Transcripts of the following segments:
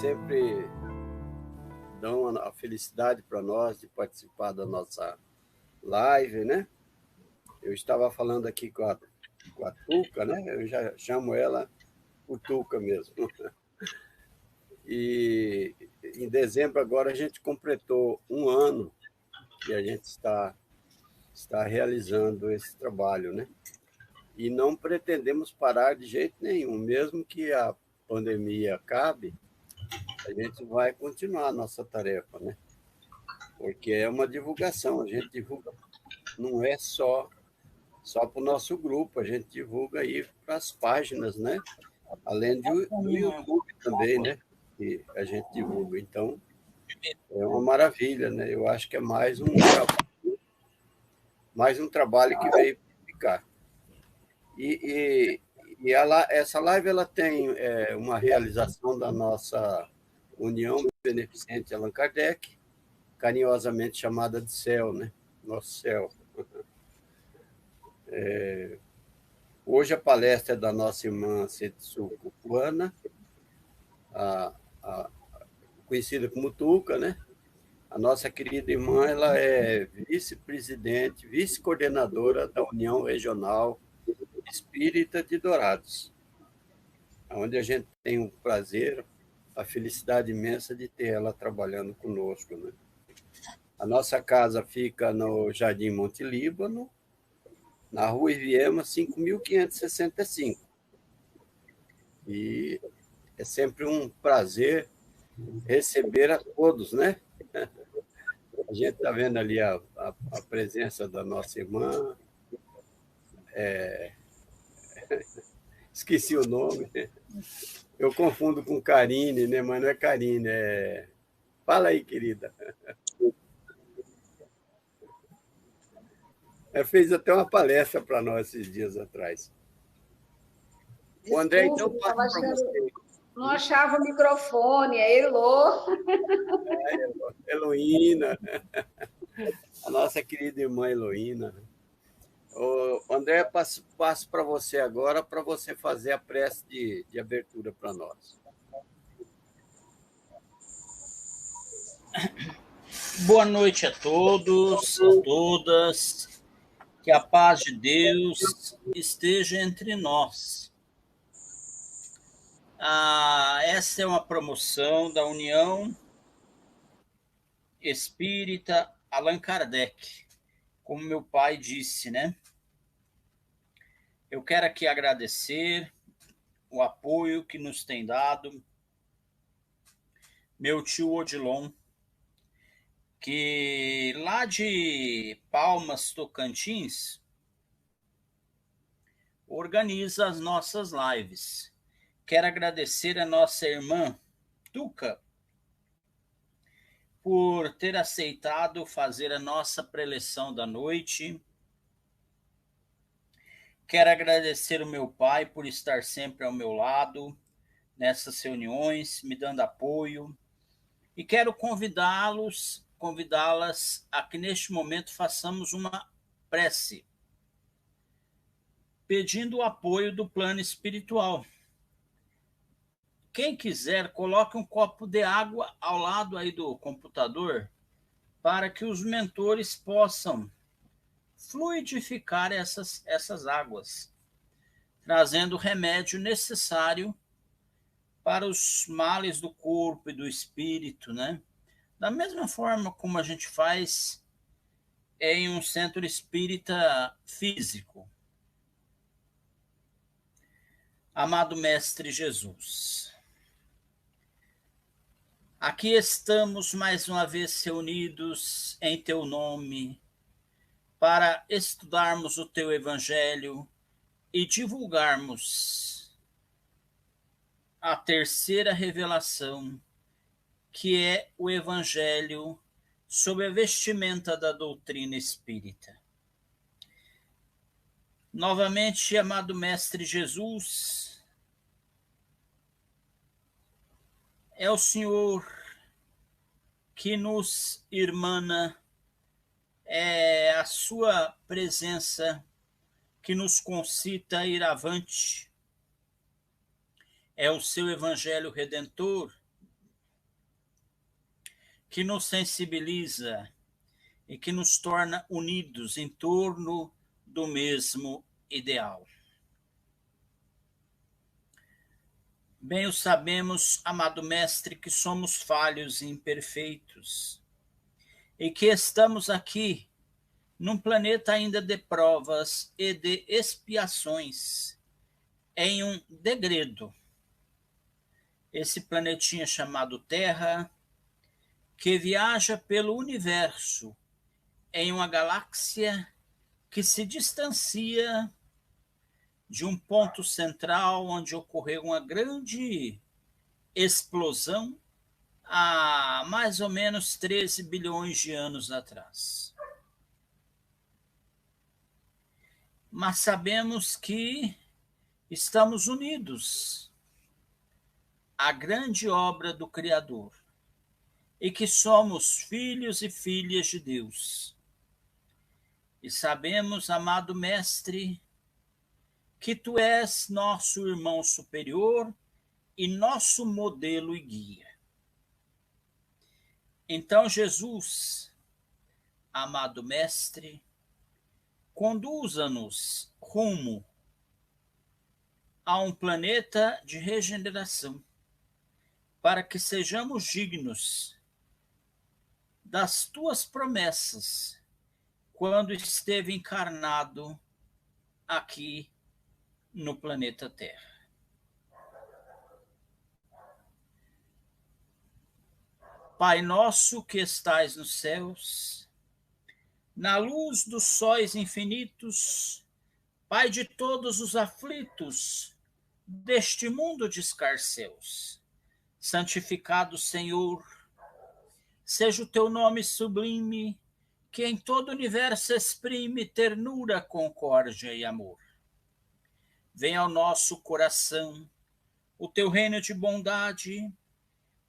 sempre dão a felicidade para nós de participar da nossa live, né? Eu estava falando aqui com a Tuca, né? Eu já chamo ela por Tuca mesmo. E em dezembro agora a gente completou um ano que a gente está realizando esse trabalho, né? E não pretendemos parar de jeito nenhum, mesmo que a pandemia acabe, a gente vai continuar a nossa tarefa, né? Porque é uma divulgação, a gente divulga, não é só para o nosso grupo, a gente divulga aí para as páginas, né? Além do YouTube também, né? Que a gente divulga. Então, é uma maravilha, né? Eu acho que é mais um trabalho que veio para ficar. Essa live ela tem uma realização da nossa União Beneficente Allan Kardec, carinhosamente chamada de CEL, né? Nosso CEL. Hoje a palestra é da nossa irmã Setsuko Kuana, conhecida como Tuca, né? A nossa querida irmã ela é vice-presidente, vice-coordenadora da União Regional Espírita de Dourados, onde a gente tem o prazer, a felicidade imensa de ter ela trabalhando conosco, né? A nossa casa fica no Jardim Monte Líbano, na Rua Iviema, 5.565. E é sempre um prazer receber a todos, né? A gente está vendo ali a presença da nossa irmã, esqueci o nome, eu confundo com Karine, né? Mas não é Karine, Fala aí, querida. Ela fez até uma palestra para nós esses dias atrás. Desculpa, o André, então, passo para você. Não achava o microfone, é Elô. Heloína, a nossa querida irmã Heloína. O André, passo para você agora, para você fazer a prece de abertura para nós. Boa noite a todos, a todas. Que a paz de Deus esteja entre nós. Essa é uma promoção da União Espírita Allan Kardec, como meu pai disse, né? Eu quero aqui agradecer o apoio que nos tem dado meu tio Odilon, que lá de Palmas, Tocantins, organiza as nossas lives. Quero agradecer a nossa irmã Tuca por ter aceitado fazer a nossa preleção da noite. Quero agradecer o meu pai por estar sempre ao meu lado nessas reuniões, me dando apoio. E quero convidá-las a que neste momento façamos uma prece, pedindo o apoio do plano espiritual. Quem quiser, coloque um copo de água ao lado aí do computador para que os mentores possam fluidificar essas águas, trazendo o remédio necessário para os males do corpo e do espírito, né? Da mesma forma como a gente faz em um centro espírita físico. Amado Mestre Jesus, aqui estamos mais uma vez reunidos em Teu nome para estudarmos o Teu Evangelho e divulgarmos a terceira revelação, que é o Evangelho sob a vestimenta da doutrina espírita. Novamente, amado Mestre Jesus, é o Senhor que nos irmana, é a sua presença que nos concita a ir avante, é o seu Evangelho Redentor que nos sensibiliza e que nos torna unidos em torno do mesmo ideal. Bem o sabemos, amado Mestre, que somos falhos e imperfeitos e que estamos aqui num planeta ainda de provas e de expiações, em um degredo. Esse planetinha chamado Terra, que viaja pelo universo em uma galáxia que se distancia de um ponto central onde ocorreu uma grande explosão há mais ou menos 13 bilhões de anos atrás. Mas sabemos que estamos unidos à grande obra do Criador e que somos filhos e filhas de Deus. E sabemos, amado Mestre, que tu és nosso irmão superior e nosso modelo e guia. Então, Jesus, amado Mestre, conduza-nos rumo a um planeta de regeneração, para que sejamos dignos das tuas promessas quando esteve encarnado aqui no planeta Terra. Pai nosso que estais nos céus, na luz dos sóis infinitos, Pai de todos os aflitos deste mundo de escarcéus, santificado Senhor, seja o teu nome sublime, que em todo o universo exprime ternura, concórdia e amor. Venha ao nosso coração o teu reino de bondade,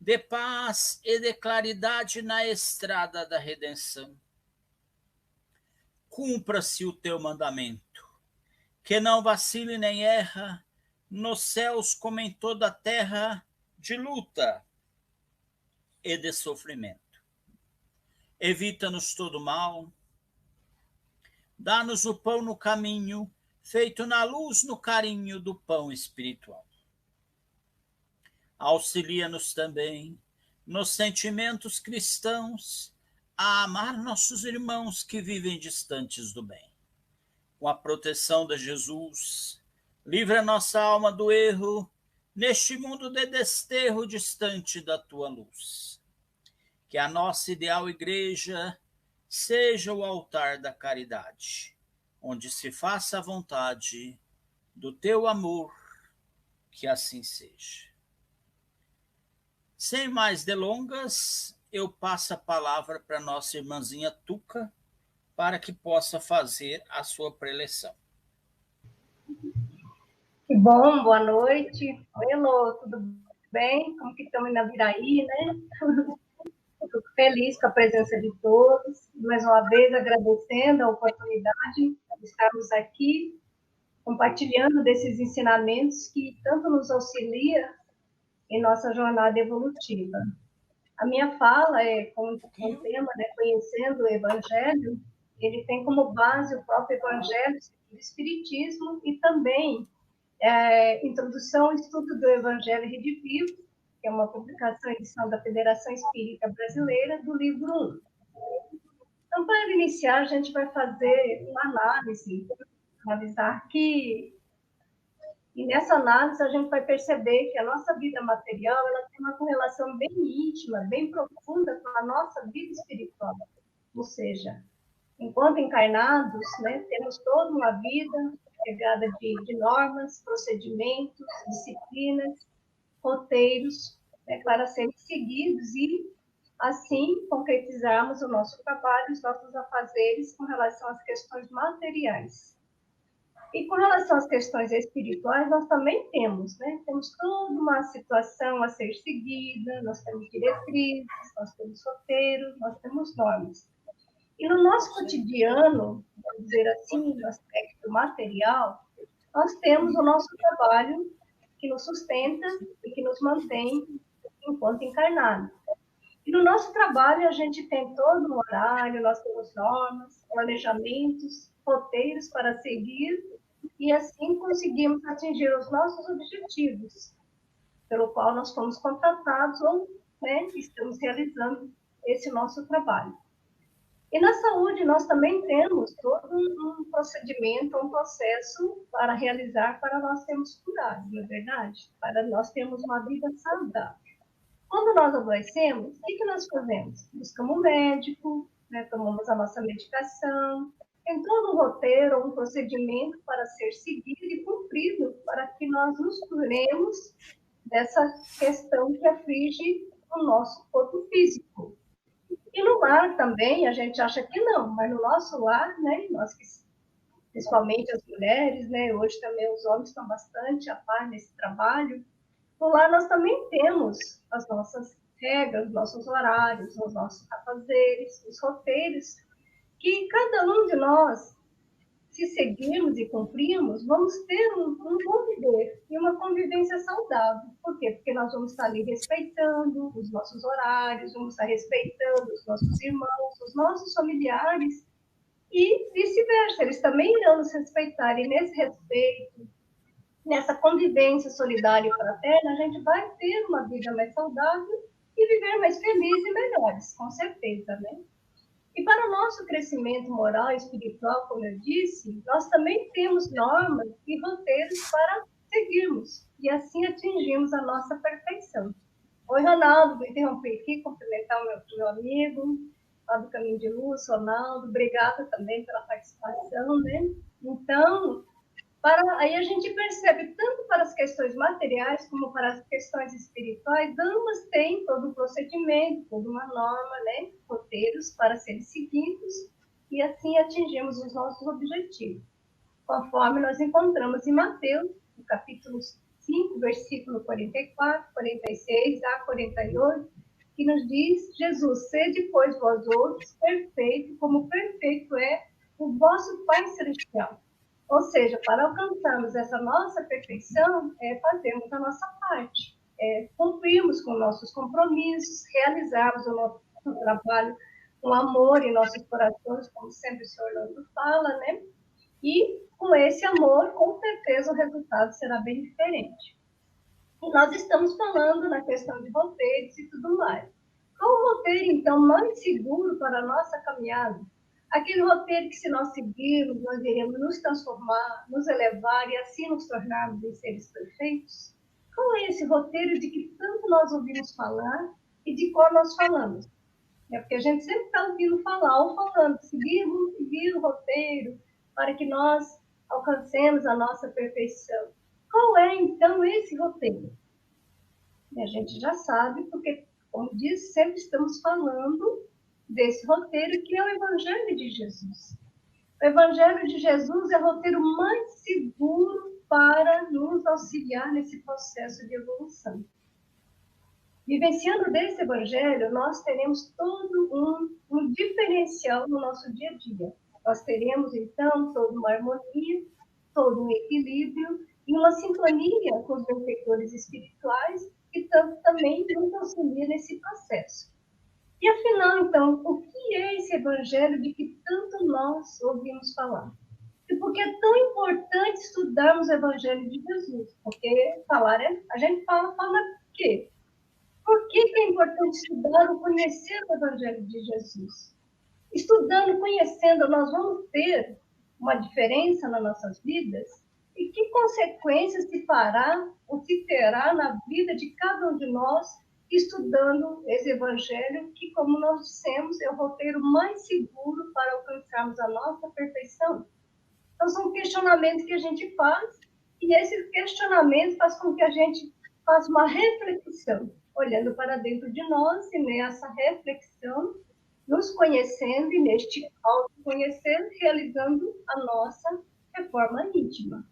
de paz e de claridade na estrada da redenção. Cumpra-se o teu mandamento, que não vacile nem erra, nos céus como em toda a terra, de luta e de sofrimento. Evita-nos todo mal, dá-nos o pão no caminho, feito na luz, no carinho do pão espiritual. Auxilia-nos também nos sentimentos cristãos a amar nossos irmãos que vivem distantes do bem. Com a proteção de Jesus, livra nossa alma do erro neste mundo de desterro distante da tua luz. Que a nossa ideal igreja seja o altar da caridade, onde se faça a vontade do teu amor, que assim seja. Sem mais delongas, eu passo a palavra para nossa irmãzinha Tuca, para que possa fazer a sua preleção. Que bom, boa noite. Oi, Elô, tudo bem? Como que estamos na Viraí, né? Fico feliz com a presença de todos. Mais uma vez, agradecendo a oportunidade de estarmos aqui, compartilhando desses ensinamentos que tanto nos auxilia em nossa jornada evolutiva. A minha fala é com o tema, né, Conhecendo o Evangelho. Ele tem como base o próprio Evangelho, o Espiritismo e também Introdução ao Estudo do Evangelho Redivivo, que é uma publicação, edição da Federação Espírita Brasileira, do livro 1. Então, para iniciar, a gente vai fazer uma analisar que, e nessa análise a gente vai perceber que a nossa vida material ela tem uma correlação bem íntima, bem profunda com a nossa vida espiritual. Ou seja, enquanto encarnados, né, temos toda uma vida regada de normas, procedimentos, disciplinas, roteiros, né, para serem seguidos e, assim, concretizarmos o nosso trabalho, os nossos afazeres com relação às questões materiais. E com relação às questões espirituais, nós também temos, né? Temos toda uma situação a ser seguida, nós temos diretrizes, nós temos roteiros, nós temos normas. E no nosso cotidiano, vamos dizer assim, no aspecto material, nós temos o nosso trabalho que nos sustenta e que nos mantém enquanto encarnados. E no nosso trabalho, a gente tem todo um horário, nós temos normas, planejamentos, roteiros para seguir, e assim conseguimos atingir os nossos objetivos, pelo qual nós fomos contratados ou, né, estamos realizando esse nosso trabalho. E na saúde, nós também temos todo um procedimento, um processo para realizar, para nós termos curados, não é verdade? Para nós termos uma vida saudável. Quando nós adoecemos, o que nós fazemos? Buscamos um médico, né, tomamos a nossa medicação, tem todo um roteiro, um procedimento para ser seguido e cumprido, para que nós nos curemos dessa questão que aflige o nosso corpo físico. E no lar também, a gente acha que não, mas no nosso lar, né, nós que, principalmente as mulheres, né, hoje também os homens estão bastante a par nesse trabalho, no lar nós também temos as nossas regras, nossos horários, os nossos afazeres, os roteiros, que cada um de nós, se seguirmos e cumprirmos, vamos ter um bom viver e uma convivência saudável. Por quê? Porque nós vamos estar ali respeitando os nossos horários, vamos estar respeitando os nossos irmãos, os nossos familiares, e vice-versa, eles também irão nos respeitar, e nesse respeito, nessa convivência solidária e fraterna, a gente vai ter uma vida mais saudável e viver mais feliz e melhores, com certeza, né? E para o nosso crescimento moral e espiritual, como eu disse, nós também temos normas e roteiros para seguirmos e assim atingirmos a nossa perfeição. Oi, Ronaldo, vou interromper aqui, cumprimentar o meu amigo, lá do Caminho de Luz, Ronaldo, obrigada também pela participação, né? Então, aí a gente percebe, tanto para as questões materiais como para as questões espirituais, ambas têm todo um procedimento, toda uma norma, né? Roteiros para serem seguidos, e assim atingimos os nossos objetivos. Conforme nós encontramos em Mateus, no capítulo 5, versículo 44, 46 a 48, que nos diz: Jesus, sede, pois, vós outros, perfeito, como perfeito é o vosso Pai Celestial. Ou seja, para alcançarmos essa nossa perfeição, fazermos a nossa parte, cumprirmos com nossos compromissos, realizarmos o nosso trabalho com amor em nossos corações, como sempre o Senhor Orlando fala, né? E com esse amor, com certeza o resultado será bem diferente. E nós estamos falando na questão de roteiros e tudo mais. Qual o roteiro, então, mais seguro para a nossa caminhada? Aquele roteiro que, se nós seguirmos, nós iremos nos transformar, nos elevar e assim nos tornarmos em seres perfeitos? Qual é esse roteiro de que tanto nós ouvimos falar e de qual nós falamos? Porque a gente sempre está ouvindo falar ou falando, vamos seguir o roteiro para que nós alcancemos a nossa perfeição. Qual é, então, esse roteiro? E a gente já sabe, porque, como diz, sempre estamos falando desse roteiro que é o Evangelho de Jesus. O Evangelho de Jesus é o roteiro mais seguro para nos auxiliar nesse processo de evolução. Vivenciando desse Evangelho, nós teremos todo um diferencial no nosso dia a dia. Nós teremos, então, toda uma harmonia, todo um equilíbrio e uma sintonia com os benfeitores espirituais que tanto também nos auxiliam nesse processo. E afinal, então, o que é esse Evangelho de que tanto nós ouvimos falar? E por que é tão importante estudarmos o Evangelho de Jesus? Porque a gente fala o quê? Por que é importante estudar ou conhecer o Evangelho de Jesus? Estudando, conhecendo, nós vamos ter uma diferença nas nossas vidas? E que consequências se fará ou se terá na vida de cada um de nós estudando esse Evangelho, que, como nós dissemos, é o roteiro mais seguro para alcançarmos a nossa perfeição? Então, são questionamentos que a gente faz, e esse questionamento faz com que a gente faça uma reflexão, olhando para dentro de nós, e nessa reflexão, nos conhecendo, e neste autoconhecer, realizando a nossa reforma íntima.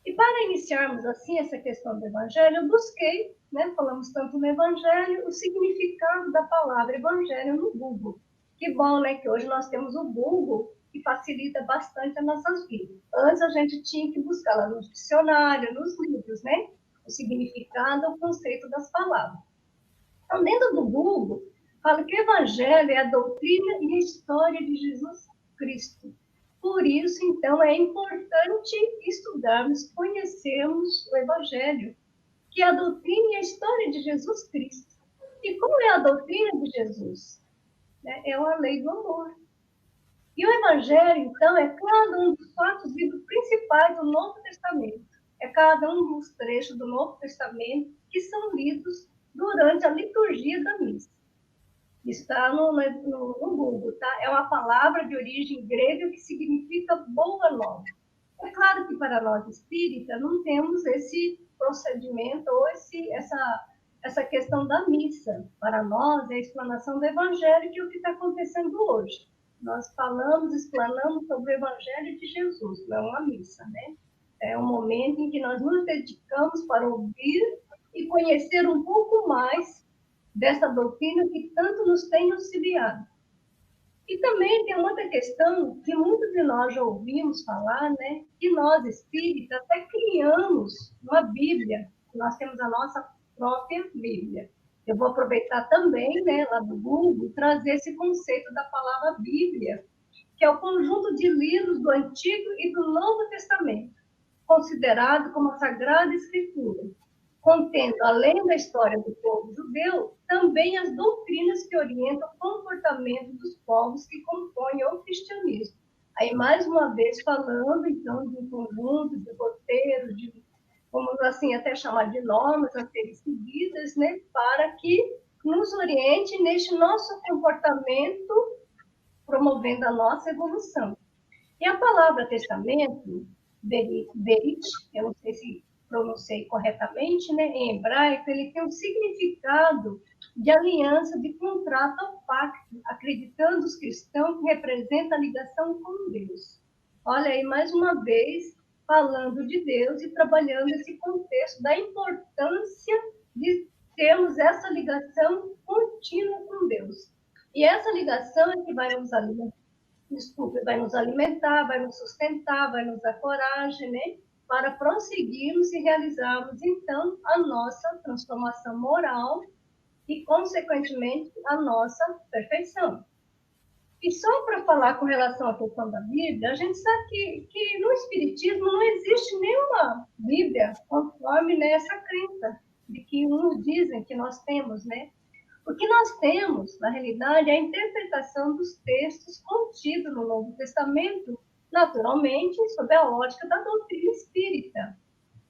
E para iniciarmos, assim, essa questão do Evangelho, eu busquei, né, falamos tanto no Evangelho, o significado da palavra Evangelho no Google. Que bom, né, que hoje nós temos o Google, que facilita bastante as nossas vidas. Antes a gente tinha que buscar lá no dicionário, nos livros, né, o significado, o conceito das palavras. Então, dentro do Google, fala que o Evangelho é a doutrina e a história de Jesus Cristo. Por isso, então, é importante estudarmos, conhecermos o Evangelho, que é a doutrina e a história de Jesus Cristo. E como é a doutrina de Jesus? É uma lei do amor. E o Evangelho, então, é cada um dos quatro livros principais do Novo Testamento. É cada um dos trechos do Novo Testamento que são lidos durante a liturgia da missa. Está no Google, tá? É uma palavra de origem grega que significa boa nova. É claro que para nós espíritas não temos esse procedimento ou essa questão da missa. Para nós é a explanação do Evangelho, que é o que está acontecendo hoje. Nós falamos, explanamos sobre o Evangelho de Jesus, não é uma missa, né? É um momento em que nós nos dedicamos para ouvir e conhecer um pouco mais dessa doutrina que tanto nos tem auxiliado. E também tem outra questão que muitos de nós já ouvimos falar, né? Que nós, espíritas, até criamos uma Bíblia. Nós temos a nossa própria Bíblia. Eu vou aproveitar também, né, lá do Google, trazer esse conceito da palavra Bíblia, que é o conjunto de livros do Antigo e do Novo Testamento, considerado como a Sagrada Escritura, contendo, além da história do povo judeu, também as doutrinas que orientam o comportamento dos povos que compõem o cristianismo. Aí, mais uma vez, falando, então, de um conjunto de roteiros, de, vamos assim, até chamar de normas a serem seguidas, né, para que nos oriente neste nosso comportamento, promovendo a nossa evolução. E a palavra testamento, berit, eu não sei se pronunciei corretamente, né, em hebraico, ele tem um significado de aliança, de contrato ou pacto, acreditando os cristãos que representa a ligação com Deus. Olha aí, mais uma vez, falando de Deus e trabalhando esse contexto da importância de termos essa ligação contínua com Deus. E essa ligação é que vai nos alimentar, vai nos alimentar, vai nos sustentar, vai nos dar coragem, né? Para prosseguirmos e realizarmos, então, a nossa transformação moral e, consequentemente, a nossa perfeição. E só para falar com relação à questão da Bíblia, a gente sabe que no Espiritismo não existe nenhuma Bíblia conforme nessa crença de que uns dizem que nós temos, né? O que nós temos, na realidade, é a interpretação dos textos contidos no Novo Testamento, naturalmente, sob a ótica da doutrina espírita,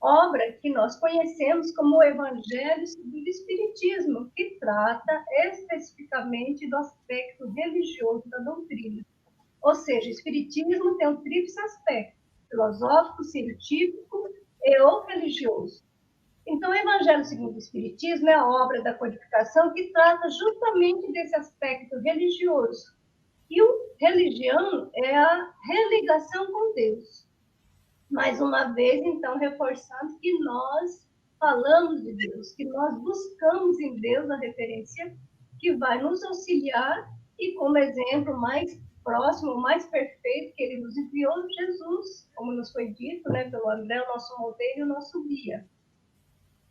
obra que nós conhecemos como o Evangelho do Espiritismo, que trata especificamente do aspecto religioso da doutrina. Ou seja, o Espiritismo tem um tríplice aspecto: filosófico, científico e ou religioso. Então, o Evangelho segundo o Espiritismo é a obra da codificação que trata justamente desse aspecto religioso. E o religião é a religação com Deus. Mais uma vez, então, reforçando que nós falamos de Deus, que nós buscamos em Deus a referência que vai nos auxiliar e, como exemplo mais próximo, mais perfeito que ele nos enviou, Jesus, como nos foi dito, né, pelo André, o nosso modelo e o nosso guia.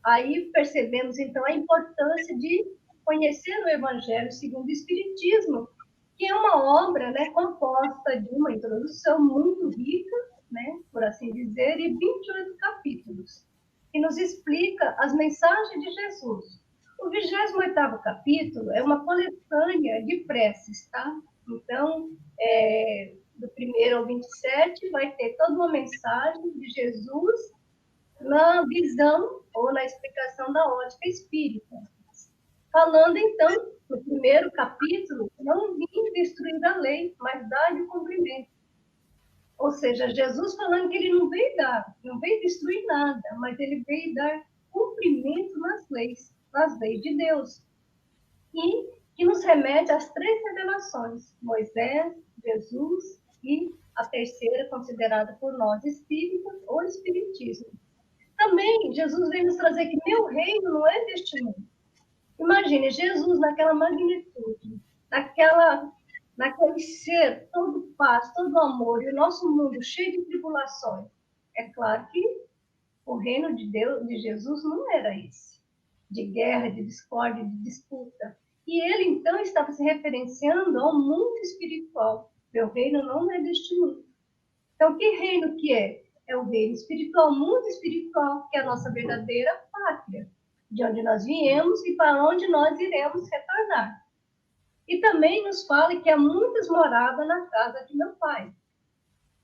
Aí percebemos, então, a importância de conhecer o Evangelho segundo o Espiritismo, que é uma obra, né, composta de uma introdução muito rica, né, por assim dizer, e 28 capítulos, que nos explica as mensagens de Jesus. O 28º capítulo é uma coletânea de preces, tá? Então, do 1º ao 27, vai ter toda uma mensagem de Jesus na visão ou na explicação da ótica espírita. Falando, então, no 1º capítulo, não vim destruir a lei, mas dar de cumprimento. Ou seja, Jesus falando que ele não veio destruir nada, mas ele veio dar cumprimento nas leis de Deus. E que nos remete às 3 revelações: Moisés, Jesus e a terceira, considerada por nós espíritas, o Espiritismo. Também, Jesus veio nos trazer que meu reino não é deste mundo. Imagine, Jesus naquela magnitude, naquele ser todo paz, todo amor, e o nosso mundo cheio de tribulações. É claro que o reino de Deus, de Jesus, não era esse. De guerra, de discórdia, de disputa. E ele, então, estava se referenciando ao mundo espiritual. Meu reino não é deste mundo. Então, que reino que é? É o reino espiritual, o mundo espiritual, que é a nossa verdadeira pátria, de onde nós viemos e para onde nós iremos retornar. E também nos fala que há muitas moradas na casa de meu pai.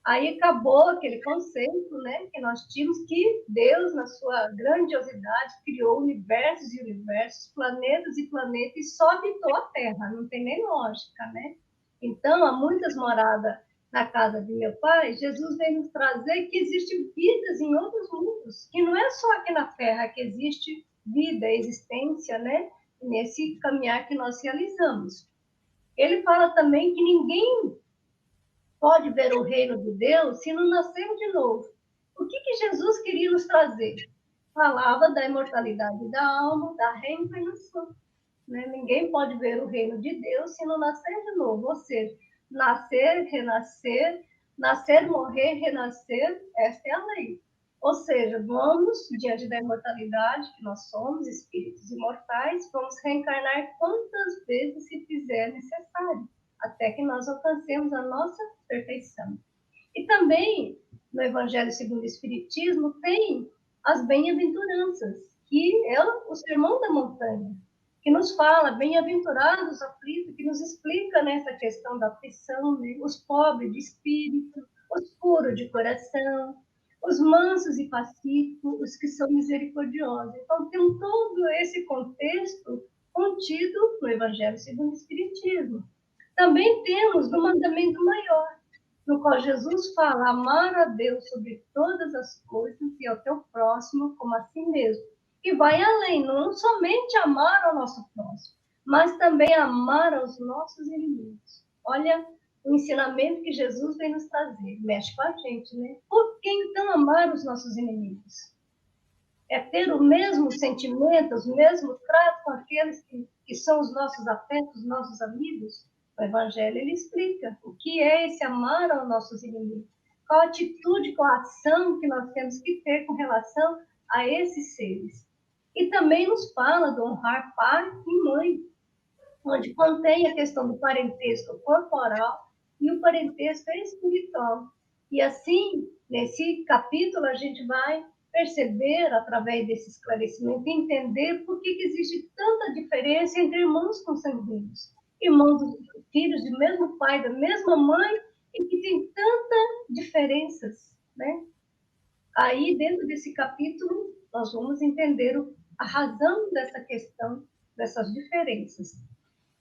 Aí acabou aquele conceito, né, que nós tínhamos, que Deus, na sua grandiosidade, criou universos e universos, planetas e planetas, e só habitou a Terra, não tem nem lógica, né? Então, há muitas moradas na casa de meu pai. Jesus vem nos trazer que existem vidas em outros mundos, que não é só aqui na Terra que existe vida, existência, né? Nesse caminhar que nós realizamos. Ele fala também que ninguém pode ver o reino de Deus se não nascer de novo. O que Jesus queria nos trazer? Falava da imortalidade da alma, da reencarnação. Né? Ninguém pode ver o reino de Deus se não nascer de novo. Ou seja, nascer, renascer, morrer, renascer, esta é a lei. Ou seja, vamos, diante da imortalidade, que nós somos espíritos imortais, vamos reencarnar quantas vezes se fizer necessário, até que nós alcancemos a nossa perfeição. E também, no Evangelho segundo o Espiritismo, tem as bem-aventuranças, que é o Sermão da Montanha, que nos fala, bem-aventurados os aflitos, que nos explica nessa questão da aflição, né? Os pobres de espírito, os puros de coração, os mansos e pacíficos, os que são misericordiosos. Então, tem todo esse contexto contido no Evangelho segundo o Espiritismo. Também temos no mandamento maior, no qual Jesus fala, amar a Deus sobre todas as coisas e ao teu próximo como a si mesmo. E vai além, não somente amar ao nosso próximo, mas também amar aos nossos inimigos. Olha o ensinamento que Jesus vem nos trazer, mexe com a gente, né? Por que então amar os nossos inimigos? É ter o mesmo sentimento, os mesmos tratos com aqueles que são os nossos afetos, os nossos amigos? O Evangelho, ele explica o que é esse amar aos nossos inimigos. Qual a atitude, qual a ação que nós temos que ter com relação a esses seres. E também nos fala de honrar pai e mãe, onde contém a questão do parentesco corporal e o parentesco espiritual. E assim, nesse capítulo, a gente vai perceber, através desse esclarecimento, entender por que existe tanta diferença entre irmãos consanguíneos. Irmãos, filhos do mesmo pai, da mesma mãe, e que tem tantas diferenças, né? Aí, dentro desse capítulo, nós vamos entender a razão dessa questão, dessas diferenças.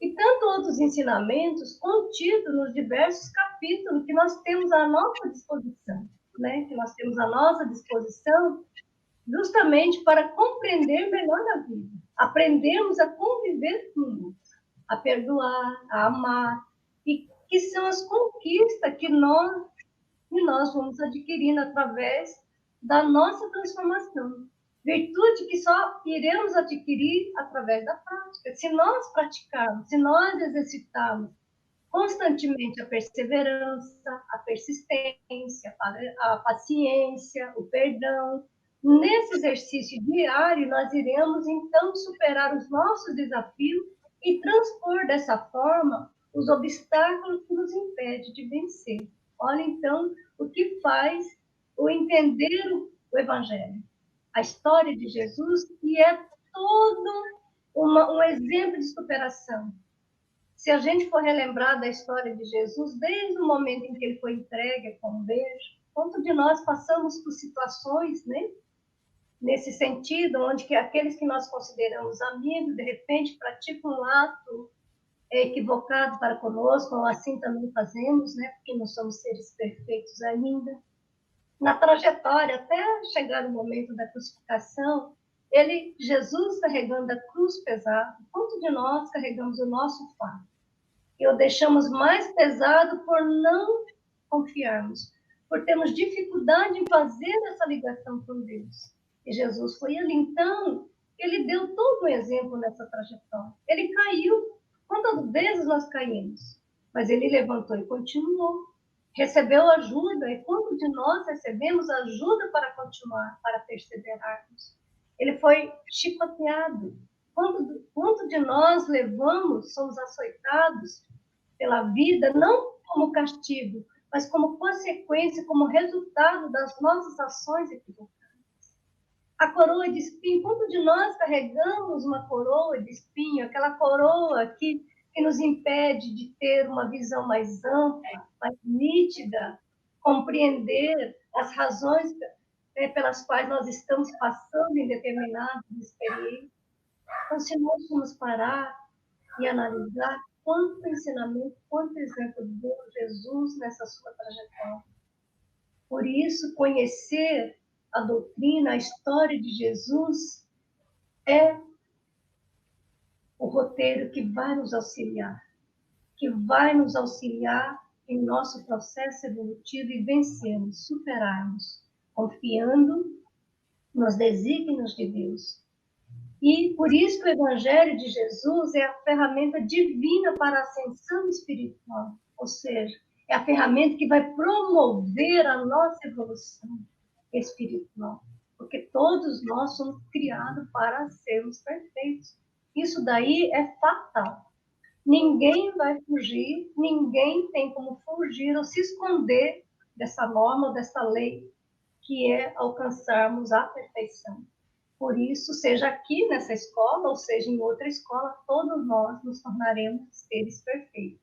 E tanto outros ensinamentos contidos nos diversos capítulos que nós temos à nossa disposição, né? Que nós temos à nossa disposição justamente para compreender melhor a vida. Aprendemos a conviver com o outro, a perdoar, a amar, e que são as conquistas que nós vamos adquirindo através da nossa transformação. Virtude que só iremos adquirir através da prática. Se nós praticarmos, se nós exercitarmos constantemente a perseverança, a persistência, a paciência, o perdão, nesse exercício diário, nós iremos, então, superar os nossos desafios e transpor dessa forma os obstáculos que nos impedem de vencer. Olha, então, o que faz o entender o Evangelho. A história de Jesus, que é todo um exemplo de superação. Se a gente for relembrar da história de Jesus, desde o momento em que ele foi entregue com um beijo, quanto de nós passamos por situações, né? Nesse sentido, onde que aqueles que nós consideramos amigos, de repente, praticam um ato equivocado para conosco, ou assim também fazemos, né? Porque não somos seres perfeitos ainda. Na trajetória, até chegar o momento da crucificação, Jesus carregando a cruz pesada, quanto de nós carregamos o nosso fardo? E o deixamos mais pesado por não confiarmos, por termos dificuldade em fazer essa ligação com Deus. E Jesus foi ali. Então, ele deu todo um exemplo nessa trajetória. Ele caiu. Quantas vezes nós caímos? Mas ele levantou e continuou. Recebeu ajuda. E quanto de nós recebemos ajuda para continuar, para perseverarmos? Ele foi chicoteado. quanto de nós somos açoitados pela vida, não como castigo, mas como consequência, como resultado das nossas ações equivocadas. A coroa de espinho, quanto de nós carregamos uma coroa de espinho, aquela coroa que nos impede de ter uma visão mais ampla, mais nítida, compreender as razões pelas quais nós estamos passando em determinadas experiências. Então, se nós formos parar e analisar quanto ensinamento, quanto exemplo deu Jesus nessa sua trajetória. Por isso, conhecer a doutrina, a história de Jesus é o roteiro que vai nos auxiliar em nosso processo evolutivo e vencermos, superarmos, confiando nos desígnios de Deus. E por isso que o Evangelho de Jesus é a ferramenta divina para a ascensão espiritual, ou seja, é a ferramenta que vai promover a nossa evolução espiritual, porque todos nós somos criados para sermos perfeitos. Isso daí é fatal. Ninguém vai fugir, ninguém tem como fugir ou se esconder dessa norma, dessa lei, que é alcançarmos a perfeição. Por isso, seja aqui nessa escola, ou seja em outra escola, todos nós nos tornaremos seres perfeitos.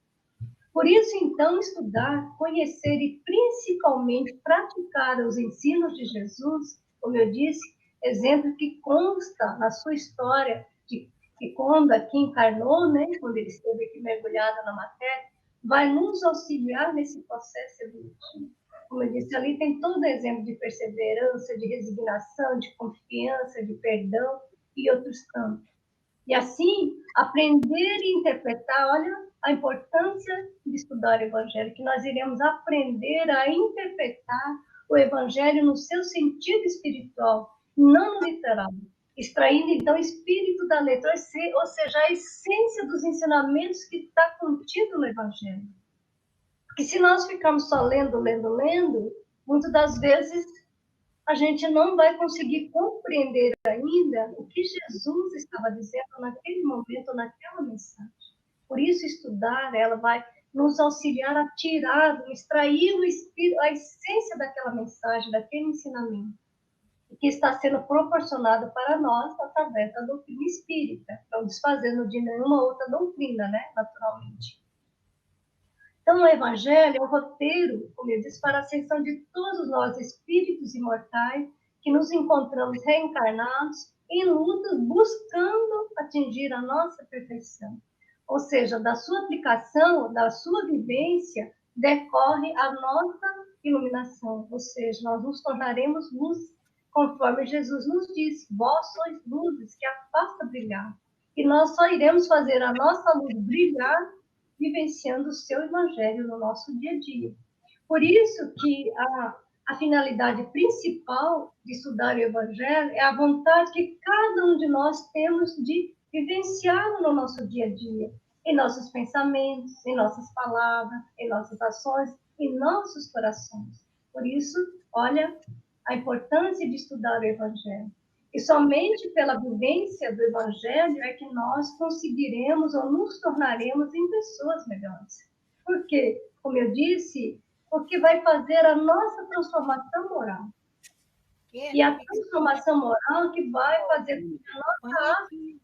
Por isso, então, estudar, conhecer e principalmente praticar os ensinos de Jesus, como eu disse, exemplo que consta na sua história, de que quando aqui encarnou, né, quando ele esteve aqui mergulhado na matéria, vai nos auxiliar nesse processo evolutivo. Como eu disse, ali tem todo exemplo de perseverança, de resignação, de confiança, de perdão e outros campos. E assim, aprender e interpretar, olha a importância de estudar o Evangelho, que nós iremos aprender a interpretar o Evangelho no seu sentido espiritual, não no literal, extraindo então o espírito da letra, ou seja, a essência dos ensinamentos que está contido no Evangelho. Porque se nós ficarmos só lendo, muitas das vezes a gente não vai conseguir compreender ainda o que Jesus estava dizendo naquele momento, naquela mensagem. Por isso, estudar, ela vai nos auxiliar a tirar, extrair o espírito, a essência daquela mensagem, daquele ensinamento, que está sendo proporcionado para nós através da doutrina espírita, não desfazendo de nenhuma outra doutrina, né, naturalmente. Então, o Evangelho é um roteiro, como eu disse, para a ascensão de todos nós, espíritos imortais, que nos encontramos reencarnados em lutas, buscando atingir a nossa perfeição. Ou seja, da sua aplicação, da sua vivência, decorre a nossa iluminação. Ou seja, nós nos tornaremos luz, conforme Jesus nos disse, vós sois luzes que a faça brilhar. E nós só iremos fazer a nossa luz brilhar vivenciando o seu Evangelho no nosso dia a dia. Por isso que a finalidade principal de estudar o Evangelho é a vontade que cada um de nós temos de vivenciá-lo no nosso dia a dia, em nossos pensamentos, em nossas palavras, em nossas ações, em nossos corações. Por isso, olha a importância de estudar o Evangelho. E somente pela vivência do Evangelho é que nós conseguiremos ou nos tornaremos em pessoas melhores. Por quê? Como eu disse, porque vai fazer a nossa transformação moral. E a transformação moral que vai fazer com que a nossa arte,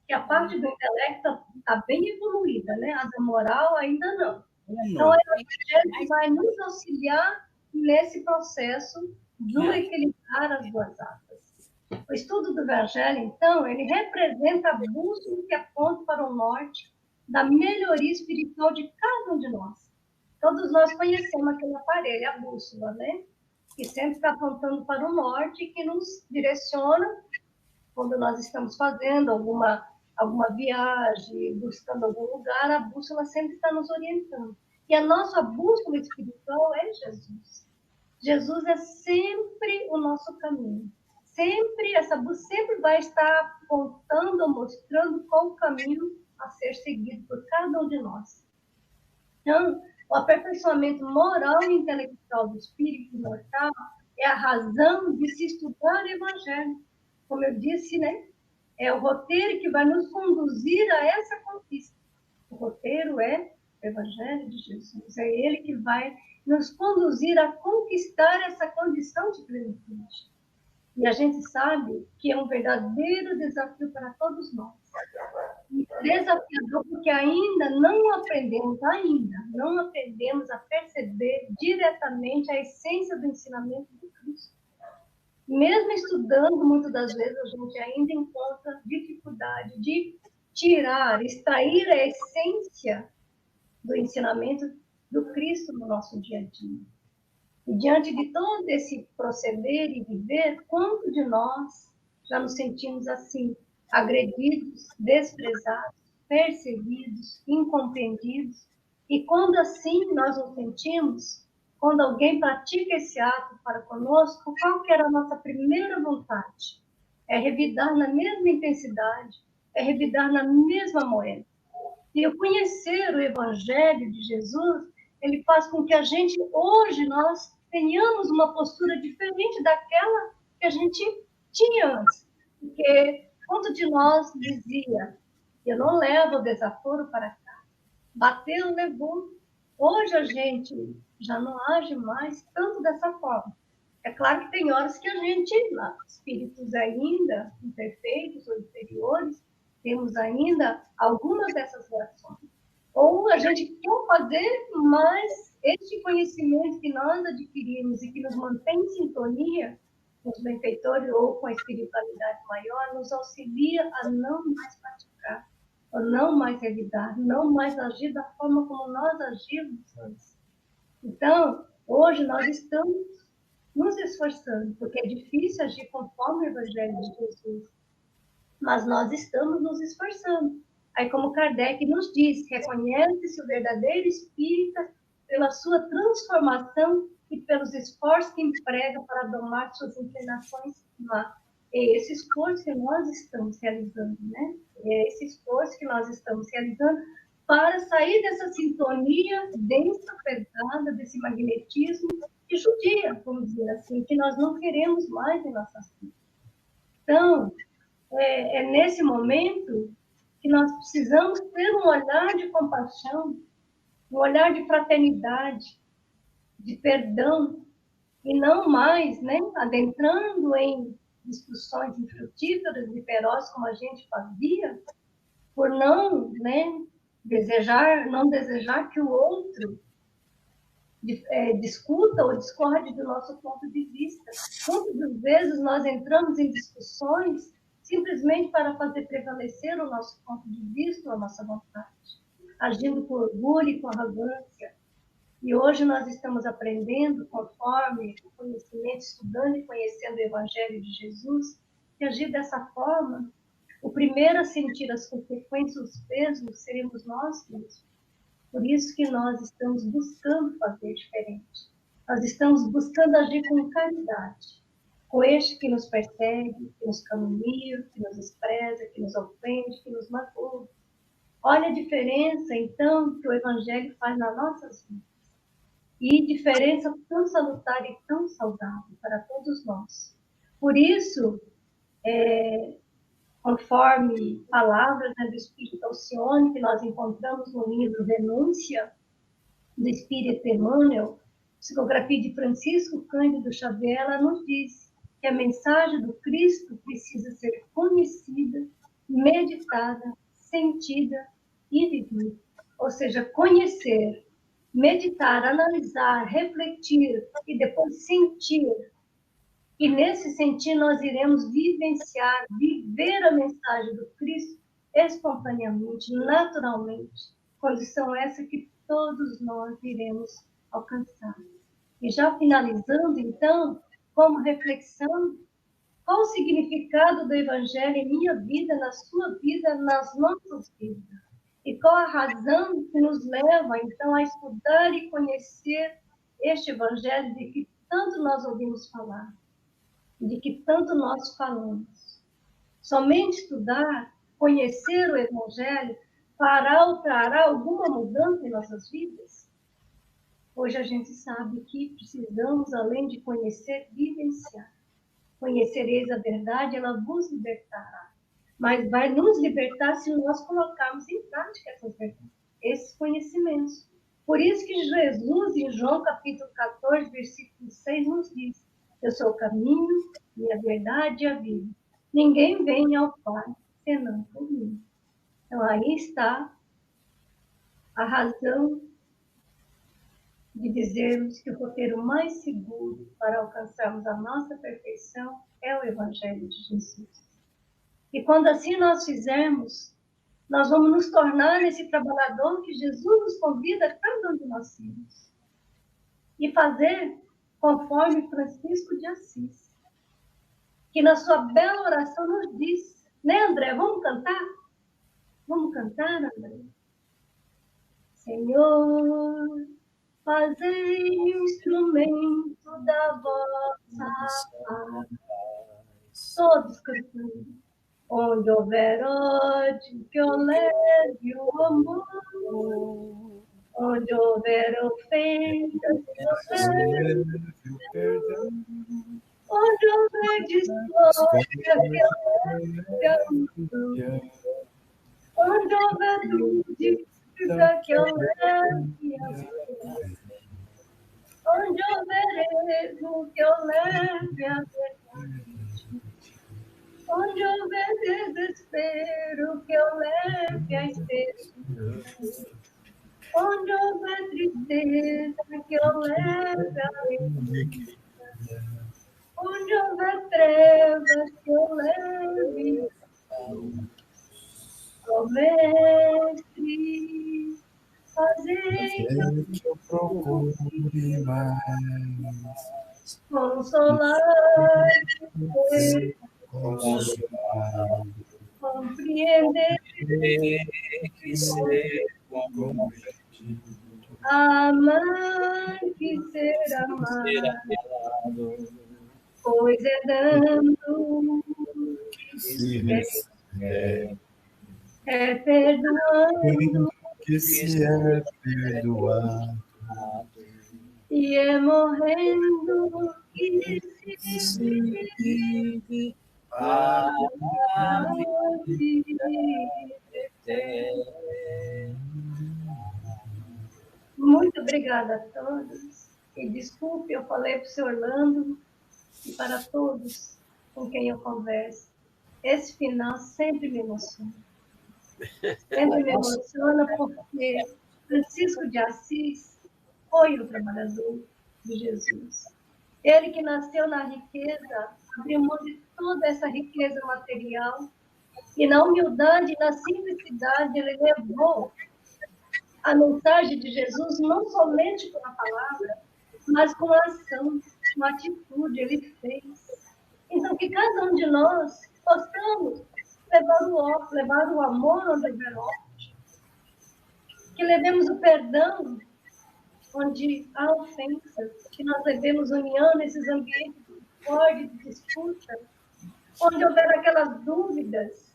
que a parte do intelecto está bem evoluída, né? A da moral ainda não. Então, o Evangelho vai nos auxiliar nesse processo do equilibrar as duas áreas. O estudo do Evangelho, então, ele representa a bússola que aponta para o norte da melhoria espiritual de cada um de nós. Todos nós conhecemos aquele aparelho, a bússola, né? Que sempre está apontando para o norte, que nos direciona quando nós estamos fazendo alguma viagem, buscando algum lugar, a bússola sempre está nos orientando. E a nossa bússola espiritual é Jesus. Jesus é sempre o nosso caminho. Sempre vai estar apontando, mostrando qual o caminho a ser seguido por cada um de nós. Então, o aperfeiçoamento moral e intelectual do espírito imortal é a razão de se estudar o Evangelho. Como eu disse, né? É o roteiro que vai nos conduzir a essa conquista. O roteiro é o Evangelho de Jesus. É ele que vai nos conduzir a conquistar essa condição de plenitude. E a gente sabe que é um verdadeiro desafio para todos nós. E desafiador porque ainda não aprendemos a perceber diretamente a essência do ensinamento de Cristo. Mesmo estudando, muitas das vezes a gente ainda encontra dificuldade de extrair a essência do ensinamento do Cristo no nosso dia a dia. E diante de todo esse proceder e viver, quanto de nós já nos sentimos assim, agredidos, desprezados, perseguidos, incompreendidos? E quando assim nós nos sentimos, quando alguém pratica esse ato para conosco, qual que era a nossa primeira vontade? É revidar na mesma intensidade, é revidar na mesma moeda. E o conhecer o Evangelho de Jesus, ele faz com que a gente, hoje, nós tenhamos uma postura diferente daquela que a gente tinha antes. Porque quanto de nós dizia, eu não levo o desaforo para cá. Bateu, levou. Hoje a gente já não age mais tanto dessa forma. É claro que tem horas que a gente, espíritos ainda imperfeitos ou inferiores, temos ainda algumas dessas reações. Ou a gente quer fazer, mas este conhecimento que nós adquirimos e que nos mantém em sintonia com os benfeitores ou com a espiritualidade maior, nos auxilia a não mais praticar, a não mais revidar, não mais agir da forma como nós agimos antes. Então, hoje nós estamos nos esforçando, porque é difícil agir conforme o Evangelho de Jesus, mas nós estamos nos esforçando. Aí, como Kardec nos diz, reconhece-se o verdadeiro espírita pela sua transformação e pelos esforços que emprega para domar suas inclinações má. É esse esforço que nós estamos realizando, né? É esse esforço que nós estamos realizando para sair dessa sintonia densa, pesada, desse magnetismo que judia, vamos dizer assim, que nós não queremos mais em nossas vidas. Então, é nesse momento que nós precisamos ter um olhar de compaixão, um olhar de fraternidade, de perdão, e não mais, né, adentrando em discussões infrutíferas e ferozes como a gente fazia, por não, né, não desejar que o outro discuta ou discorde do nosso ponto de vista. Muitas vezes nós entramos em discussões simplesmente para fazer prevalecer o nosso ponto de vista, a nossa vontade, agindo com orgulho e com arrogância. E hoje nós estamos aprendendo, conforme o conhecimento, estudando e conhecendo o Evangelho de Jesus, que agir dessa forma, o primeiro a sentir as consequências, os pesos, seremos nós mesmos. Por isso que nós estamos buscando fazer diferente. Nós estamos buscando agir com caridade, com este que nos persegue, que nos calunia, que nos despreza, que nos ofende, que nos magoa. Olha a diferença, então, que o Evangelho faz nas nossas vidas. E diferença tão salutar e tão saudável para todos nós. Por isso, conforme palavras, né, do Espírito Alcione, que nós encontramos no livro Renúncia, do Espírito Emmanuel, psicografia de Francisco Cândido Xavier, ela nos diz que a mensagem do Cristo precisa ser conhecida, meditada, sentida e vivida. Ou seja, conhecer, meditar, analisar, refletir e depois sentir. E nesse sentido nós iremos vivenciar, viver a mensagem do Cristo espontaneamente, naturalmente, condição essa que todos nós iremos alcançar. E já finalizando, então, como reflexão, qual o significado do Evangelho em minha vida, na sua vida, nas nossas vidas? E qual a razão que nos leva, então, a estudar e conhecer este Evangelho de que tanto nós ouvimos falar, de que tanto nós falamos? Somente estudar, conhecer o Evangelho, trará alguma mudança em nossas vidas? Hoje a gente sabe que precisamos, além de conhecer, vivenciar. Conhecereis a verdade, ela vos libertará. mas vai nos libertar se nós colocarmos em prática essas verdades, esses conhecimentos. Por isso que Jesus, em João capítulo 14, versículo 6, nos diz: eu sou o caminho e a verdade e a vida. Ninguém vem ao Pai senão por mim. Então, aí está a razão de dizermos que o roteiro mais seguro para alcançarmos a nossa perfeição é o Evangelho de Jesus. E quando assim nós fizermos, nós vamos nos tornar esse trabalhador que Jesus nos convida a cada um de nós sermos. E fazer conforme Francisco de Assis, que na sua bela oração nos diz, né, André? Vamos cantar? Vamos cantar, André? Senhor, fazei o instrumento da vossa paz. Todos cantando. Onde houver ódio, que eu leve o amor. Onde houver ofensa, que eu leve o perdão. Onde houver discórdia, que eu leve a união. Onde houver dúvida, que eu leve a fé. Onde houver erro, que eu leve a verdade. Onde houver desespero, que eu leve a esperança. Onde houver tristeza, que eu leve a alegria. Onde houver trevas, que eu leve a luz. Ó Mestre, fazei que eu procure mais consolar, compreender, que ser compreendido, amar, que ser amado, pois é dando que se recebe, é perdoando que se é perdoado, e é morrendo que se vive a a vida eterna. Muito obrigada a todos. E desculpe, eu falei para o senhor Orlando e para todos com quem eu converso. Esse final sempre me emociona. Sempre me emociona porque Francisco de Assis foi o trabalhador de Jesus. Ele que nasceu na riqueza, abriu mão de toda essa riqueza material e na humildade, na simplicidade, ele levou a mensagem de Jesus não somente com a palavra, mas com a ação, com a atitude, ele fez. Então, que cada um de nós possamos levar o amor onde houver ódio, que levemos o perdão onde há ofensas, que nós levemos união nesses ambientes de discórdia, de disputa, onde houver aquelas dúvidas,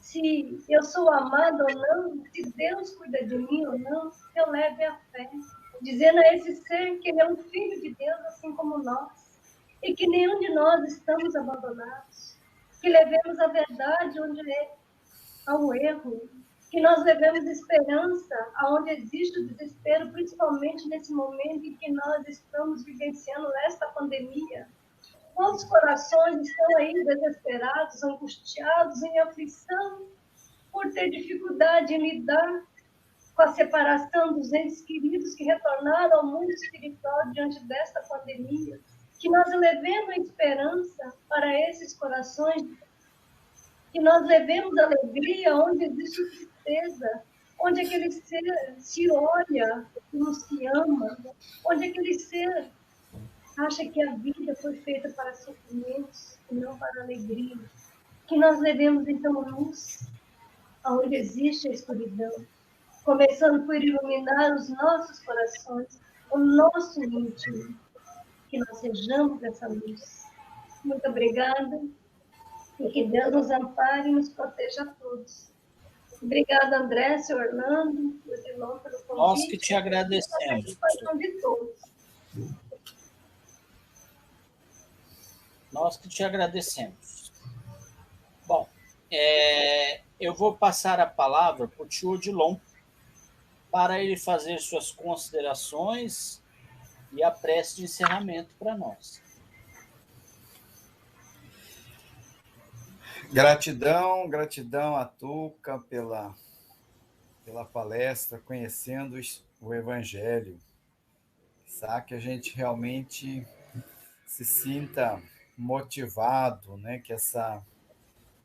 se eu sou amado ou não, se Deus cuida de mim ou não, que eu leve a fé, dizendo a esse ser que ele é um filho de Deus, assim como nós, e que nenhum de nós estamos abandonados, que levemos a verdade onde há o erro, que nós levemos esperança aonde existe o desespero, principalmente nesse momento em que nós estamos vivenciando esta pandemia. Quantos corações estão aí desesperados, angustiados, em aflição, por ter dificuldade em lidar com a separação dos entes queridos que retornaram ao mundo espiritual diante desta pandemia. Que nós levemos a esperança para esses corações, que nós levemos alegria onde existe tristeza, onde aquele ser se olha e não se ama, onde aquele ser acha que a vida foi feita para sofrimentos e não para alegria. Que nós levemos, então, luz aonde existe a escuridão, começando por iluminar os nossos corações, o nosso íntimo, que nós sejamos essa luz. Muito obrigada e que Deus nos ampare e nos proteja a todos. Obrigada, André, seu Orlando, Odilon, pelo convite. Nós que te agradecemos. De todos. Nós que te agradecemos. Bom, eu vou passar a palavra para o tio Odilon, para ele fazer suas considerações e a prece de encerramento para nós. Gratidão, gratidão a Tuca pela palestra, conhecendo o Evangelho. Sabe que a gente realmente se sinta motivado, né? Que essa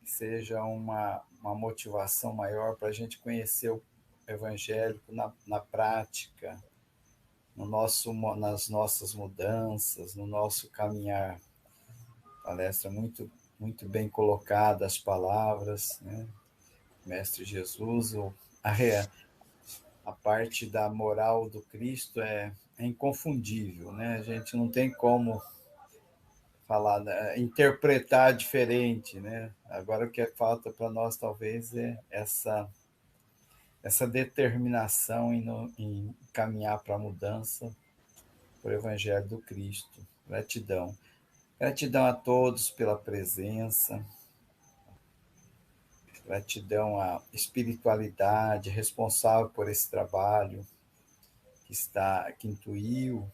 seja uma motivação maior para a gente conhecer o Evangelho na prática, nas nossas mudanças, no nosso caminhar. Palestra muito, muito bem colocada, as palavras, né? Mestre Jesus, a parte da moral do Cristo é inconfundível, né? A gente não tem como falar, né? Interpretar diferente, né? Agora o que falta para nós talvez é essa determinação em caminhar para a mudança por Evangelho do Cristo. Gratidão. Gratidão a todos pela presença, gratidão à espiritualidade responsável por esse trabalho, que intuiu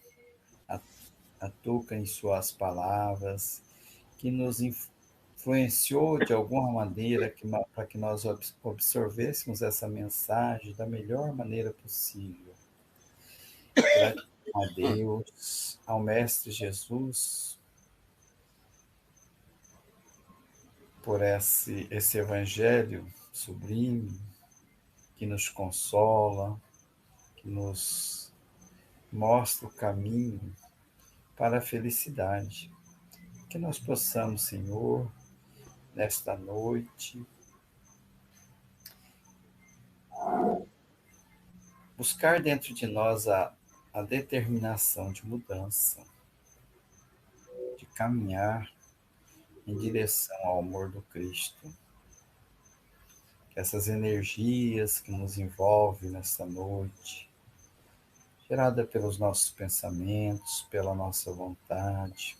a Tuca em suas palavras, que nos influenciou de alguma maneira para que nós absorvêssemos essa mensagem da melhor maneira possível. Gratidão a Deus, ao Mestre Jesus, por esse Evangelho sublime, que nos consola, que nos mostra o caminho para a felicidade. Que nós possamos, Senhor, nesta noite, buscar dentro de nós a determinação de mudança, de caminhar em direção ao amor do Cristo. Que essas energias que nos envolvem nesta noite, gerada pelos nossos pensamentos, pela nossa vontade,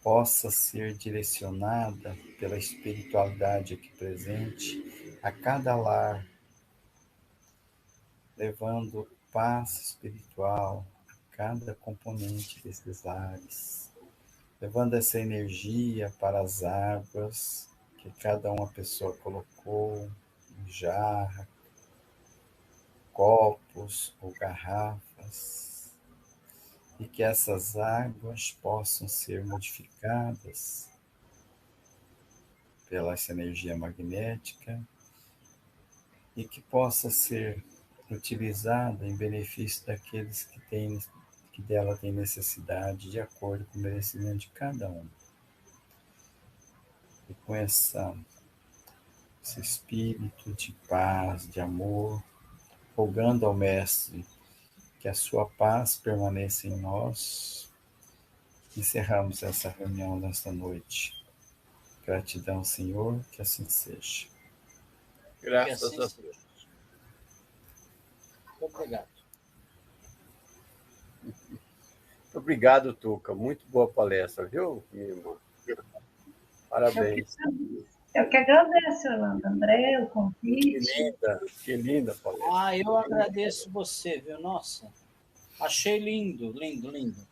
possa ser direcionada pela espiritualidade aqui presente a cada lar, levando paz espiritual a cada componente desses lares, levando essa energia para as águas que cada uma pessoa colocou em jarra, copos ou garrafas, e que essas águas possam ser modificadas pela essa energia magnética e que possa ser utilizada em benefício daqueles que dela têm necessidade, de acordo com o merecimento de cada um. E com esse espírito de paz, de amor, rogando ao Mestre que a sua paz permaneça em nós, encerramos essa reunião nesta noite. Gratidão, Senhor, que assim seja. Graças a Deus. Muito obrigado. Muito obrigado, Tuca. Muito boa palestra, viu, minha irmã? Parabéns. Eu que agradeço, André, o convite. Que linda palestra. Eu agradeço você, viu? Nossa, achei lindo, lindo, lindo.